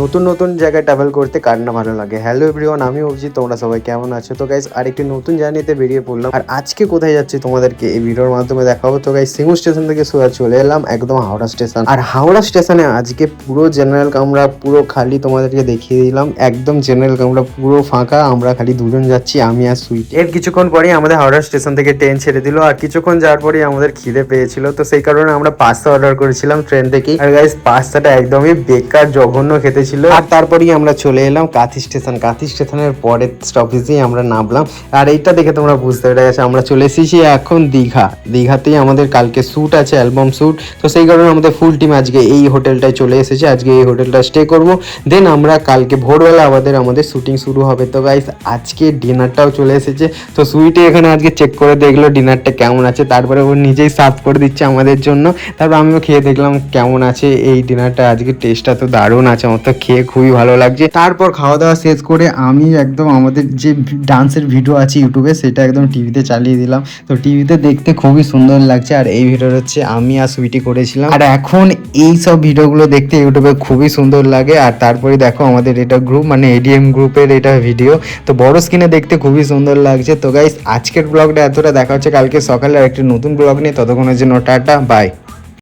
নতুন নতুন জায়গায় ট্রাভেল করতে কার না ভালো লাগে। হ্যালো এভরিওয়ান, আমি অভিজিৎ, তোমরা সবাই কেমন আছো? তো গাইস আরেকটি নতুন জার্নিতে বেরিয়ে পড়লাম। আর আজকে কোথায় যাচ্ছি তোমাদেরকে এই ভিডিওর মাধ্যমে দেখাবো। তো গাইস সিঙ্গুর স্টেশন থেকে সোজা চলে এলাম একদম হাওড়া স্টেশন। আর হাওড়া স্টেশনে আজকে পুরো জেনারেল কামরা পুরো খালি, তোমাদেরকে দেখিয়ে দিলাম একদম জেনারেল কামরা পুরো ফাঁকা। আমরা খালি দুজন যাচ্ছি, আমি আর সুইট। এর কিছুক্ষণ পরেই আমাদের হাওড়া স্টেশন থেকে ট্রেন ছেড়ে দিল। আর কিছুক্ষণ যাওয়ার পরেই আমাদের খিদে পেয়েছিল, তো সেই কারণে আমরা পাস্তা অর্ডার করেছিলাম ট্রেন থেকেই। আর গাইস পাস্তাটা একদমই বেকার জঘন্য খেতে ছিল। আর তারপরেই আমরা চলে এলাম কাঁথি স্টেশন। কাঁথি স্টেশনের পরের স্টপেজেই আমরা নামলাম। আর এইটা দেখে তোমরা বুঝতে পেরে গেছো আমরা চলে এসেছি এখন দীঘা। দীঘাতেই আমাদের কালকে শ্যুট আছে, অ্যালবাম শ্যুট। তো সেই কারণে আমাদের ফুল টিম আজকে এই হোটেলটায় চলে এসেছে। আজকে এই হোটেলটা স্টে করব, দেন আমরা কালকে ভোরবেলা আমাদের শুটিং শুরু হবে। তো গাইস আজকে ডিনারটাও চলে এসেছে। তো সুইটে এখানে আজকে চেক করে দেখলো ডিনারটা কেমন আছে, তারপরে ও নিজেই সার্ভ করে দিচ্ছে আমাদের জন্য। তারপর আমিও খেয়ে দেখলাম কেমন আছে এই ডিনারটা। আজকে টেস্টটা তো দারুণ আছে, আমার তো খেয়ে খুবই ভালো লাগছে। তারপর খাওয়া দাওয়া শেষ করে আমি একদম আমাদের যে ডান্সের ভিডিও আছে ইউটিউবে, সেটা একদম টিভিতে চালিয়ে দিলাম। তো টিভিতে দেখতে খুবই সুন্দর লাগছে। আর এই ভিডিওটা হচ্ছে আমি আর সুইটি করেছিলাম। আর এখন এই সব ভিডিওগুলো দেখতে ইউটিউবে খুবই সুন্দর লাগে। আর তারপরে দেখো আমাদের এটা গ্রুপ, মানে এডিএম গ্রুপের এটা ভিডিও। তো বড় স্ক্রিনে দেখতে খুবই সুন্দর লাগছে। তো গাইস আজকের ব্লগটা এতটা, দেখা হচ্ছে কালকে সকালে আর একটি নতুন ব্লগ নিয়ে। ততক্ষণের জন্য টাটা বাই।